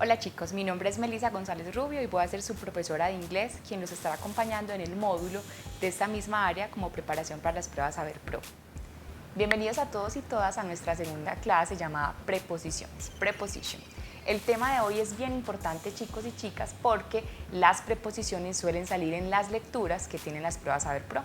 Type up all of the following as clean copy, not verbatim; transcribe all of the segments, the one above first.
Hola chicos, mi nombre es Melissa González Rubio y voy a ser su profesora de inglés, quien los estará acompañando en el módulo de esta misma área como preparación para las pruebas Saber Pro. Bienvenidos a todos y todas a nuestra segunda clase llamada Preposiciones, Preposition. El tema de hoy es bien importante, chicos y chicas, porque las preposiciones suelen salir en las lecturas que tienen las pruebas Saber Pro.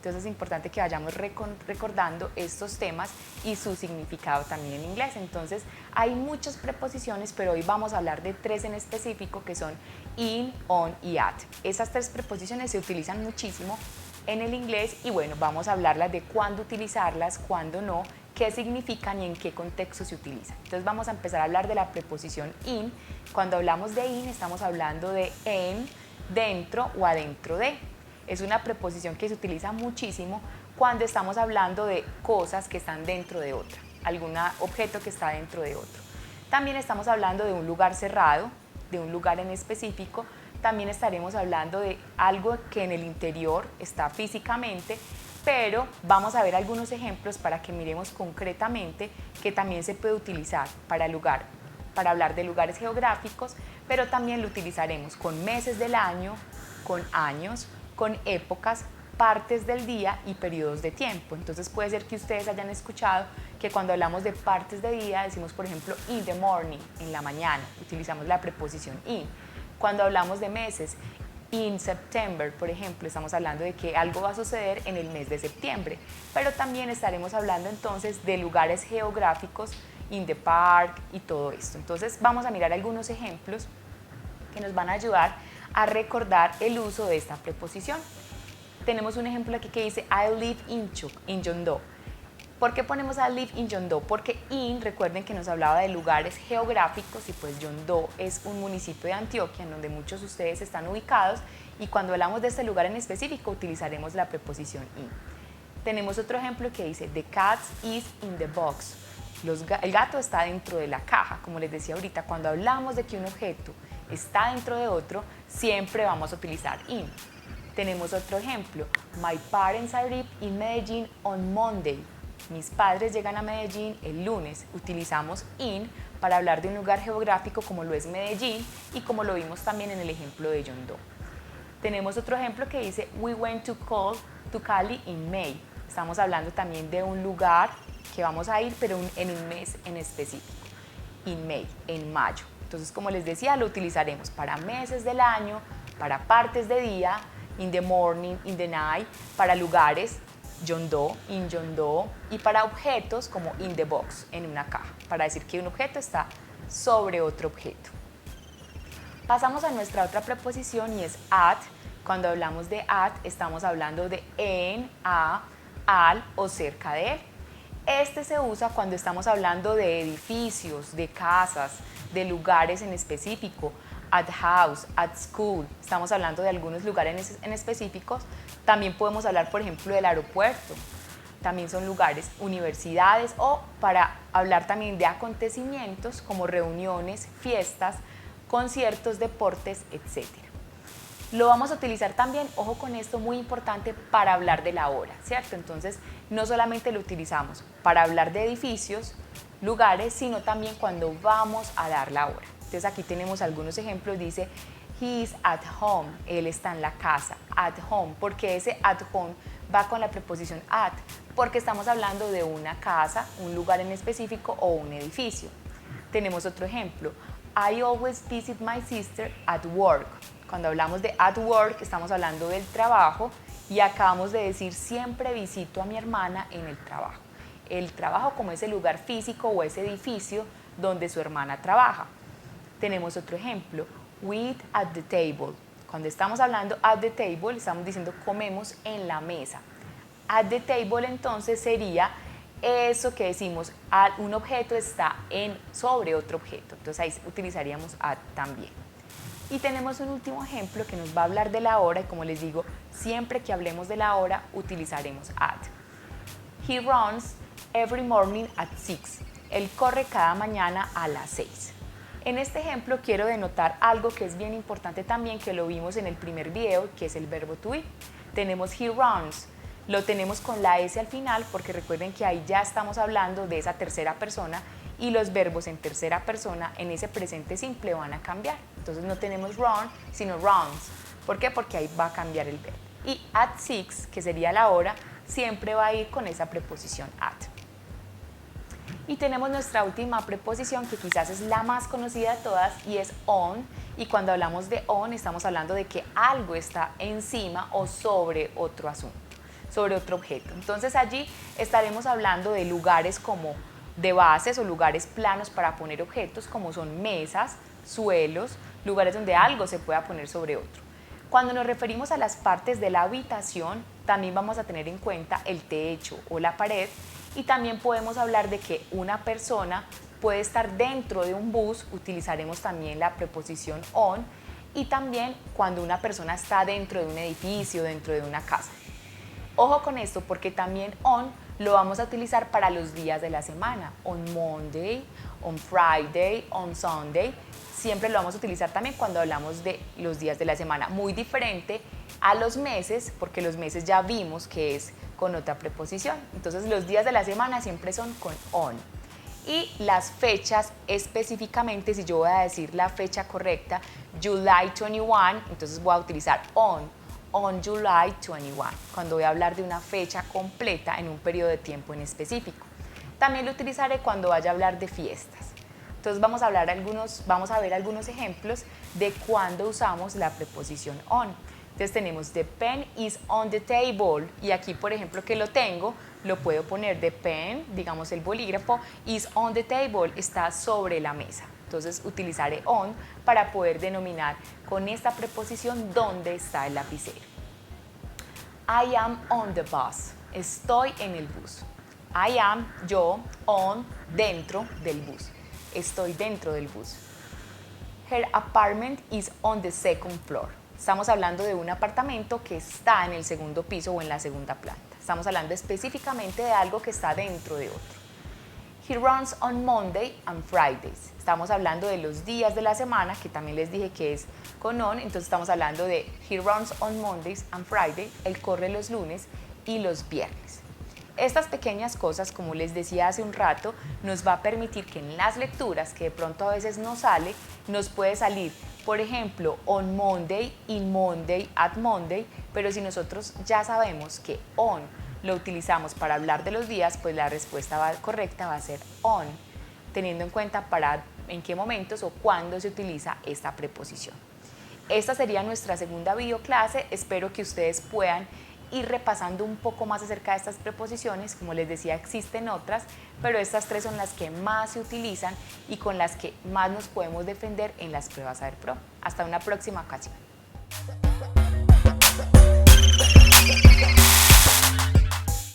Entonces es importante que vayamos recordando estos temas y su significado también en inglés. Entonces hay muchas preposiciones, pero hoy vamos a hablar de tres en específico que son in, on y at. Esas tres preposiciones se utilizan muchísimo en el inglés y bueno, vamos a hablarlas de cuándo utilizarlas, cuándo no, qué significan y en qué contexto se utilizan. Entonces vamos a empezar a hablar de la preposición in. Cuando hablamos de in estamos hablando de en, dentro o adentro de. Es una preposición que se utiliza muchísimo cuando estamos hablando de cosas que están dentro de otra, algún objeto que está dentro de otro. También estamos hablando de un lugar cerrado, de un lugar en específico. También estaremos hablando de algo que en el interior está físicamente, pero vamos a ver algunos ejemplos para que miremos concretamente que también se puede utilizar para hablar de lugares geográficos, pero también lo utilizaremos con meses del año, con años, con épocas, partes del día y periodos de tiempo. Entonces puede ser que ustedes hayan escuchado que cuando hablamos de partes de día decimos, por ejemplo, in the morning, en la mañana, utilizamos la preposición in. Cuando hablamos de meses, in September, por ejemplo, estamos hablando de que algo va a suceder en el mes de septiembre, pero también estaremos hablando entonces de lugares geográficos, in the park y todo esto. Entonces vamos a mirar algunos ejemplos que nos van a ayudar a recordar el uso de esta preposición. Tenemos un ejemplo aquí que dice I live in John Doe. ¿Por qué ponemos I live in John Doe? Porque in, recuerden que nos hablaba de lugares geográficos y pues John Doe es un municipio de Antioquia en donde muchos de ustedes están ubicados y cuando hablamos de este lugar en específico utilizaremos la preposición in. Tenemos otro ejemplo que dice The cat is in the box. El gato está dentro de la caja. Como les decía ahorita, cuando hablamos de que un objeto está dentro de otro, siempre vamos a utilizar in. Tenemos otro ejemplo. My parents arrived in Medellín on Monday. Mis padres llegan a Medellín el lunes. Utilizamos in para hablar de un lugar geográfico como lo es Medellín y como lo vimos también en el ejemplo de John Doe. Tenemos otro ejemplo que dice We went to Cali in May. Estamos hablando también de un lugar que vamos a ir, pero en un mes en específico. In May, en mayo. Entonces, como les decía, lo utilizaremos para meses del año, para partes de día, in the morning, in the night, para lugares, John Doe, in John Doe, y para objetos como in the box, en una caja, para decir que un objeto está sobre otro objeto. Pasamos a nuestra otra preposición y es at. Cuando hablamos de at, estamos hablando de en, a, al o cerca de él. Este se usa cuando estamos hablando de edificios, de casas, de lugares en específico, at house, at school, estamos hablando de algunos lugares en específicos. También podemos hablar, por ejemplo, del aeropuerto, también son lugares, universidades o para hablar también de acontecimientos como reuniones, fiestas, conciertos, deportes, etc. Lo vamos a utilizar también, ojo con esto, muy importante, para hablar de la hora, ¿cierto? Entonces, no solamente lo utilizamos para hablar de edificios, lugares, sino también cuando vamos a dar la hora. Entonces, aquí tenemos algunos ejemplos, dice, he is at home, él está en la casa, at home, porque ese at home va con la preposición at, porque estamos hablando de una casa, un lugar en específico o un edificio. Tenemos otro ejemplo, I always visit my sister at work. Cuando hablamos de at work, estamos hablando del trabajo y acabamos de decir siempre visito a mi hermana en el trabajo. El trabajo como ese lugar físico o ese edificio donde su hermana trabaja. Tenemos otro ejemplo, we eat at the table. Cuando estamos hablando at the table, estamos diciendo comemos en la mesa. At the table entonces sería eso que decimos, un objeto está sobre otro objeto. Entonces ahí utilizaríamos at también. Y tenemos un último ejemplo que nos va a hablar de la hora y como les digo, siempre que hablemos de la hora utilizaremos at. He runs every morning at 6. Él corre cada mañana a las 6. En este ejemplo quiero denotar algo que es bien importante también, que lo vimos en el primer video, que es el verbo to be. Tenemos he runs, lo tenemos con la S al final porque recuerden que ahí ya estamos hablando de esa tercera persona y los verbos en tercera persona en ese presente simple van a cambiar. Entonces no tenemos run, sino runs. ¿Por qué? Porque ahí va a cambiar el verbo. Y at 6, que sería la hora, siempre va a ir con esa preposición at. Y tenemos nuestra última preposición, que quizás es la más conocida de todas, y es on. Y cuando hablamos de on, estamos hablando de que algo está encima o sobre otro asunto, sobre otro objeto. Entonces allí estaremos hablando de lugares como de bases o lugares planos para poner objetos, como son mesas, suelos, lugares donde algo se pueda poner sobre otro. Cuando nos referimos a las partes de la habitación, también vamos a tener en cuenta el techo o la pared, y también podemos hablar de que una persona puede estar dentro de un bus, utilizaremos también la preposición on, y también cuando una persona está dentro de un edificio, dentro de una casa. Ojo con esto, porque también on lo vamos a utilizar para los días de la semana, on Monday, on Friday, on Sunday. Siempre lo vamos a utilizar también cuando hablamos de los días de la semana. Muy diferente a los meses, porque los meses ya vimos que es con otra preposición. Entonces los días de la semana siempre son con on. Y las fechas específicamente, si yo voy a decir la fecha correcta, July 21, entonces voy a utilizar on July 21, cuando voy a hablar de una fecha completa en un periodo de tiempo en específico. También lo utilizaré cuando vaya a hablar de fiestas. Entonces vamos a ver algunos ejemplos de cuando usamos la preposición on. Entonces tenemos the pen is on the table, y aquí por ejemplo que lo tengo, lo puedo poner the pen, digamos el bolígrafo, is on the table, está sobre la mesa. Entonces utilizaré on para poder denominar con esta preposición dónde está el lapicero. I am on the bus, estoy en el bus. I am, yo, on, dentro del bus, estoy dentro del bus. Her apartment is on the second floor. Estamos hablando de un apartamento que está en el segundo piso o en la segunda planta. Estamos hablando específicamente de algo que está dentro de otro. He runs on Monday and Fridays. Estamos hablando de los días de la semana, que también les dije que es con on, entonces estamos hablando de he runs on Mondays and Fridays. Él corre los lunes y los viernes. Estas pequeñas cosas, como les decía hace un rato, nos va a permitir que en las lecturas, que de pronto a veces no sale, nos puede salir, por ejemplo, on Monday, in Monday, at Monday, pero si nosotros ya sabemos que on lo utilizamos para hablar de los días, pues la respuesta correcta va a ser on, teniendo en cuenta en qué momentos o cuándo se utiliza esta preposición. Esta sería nuestra segunda videoclase. Espero que ustedes puedan ir repasando un poco más acerca de estas preposiciones. Como les decía, existen otras, pero estas tres son las que más se utilizan y con las que más nos podemos defender en las pruebas SaberPro. Hasta una próxima ocasión.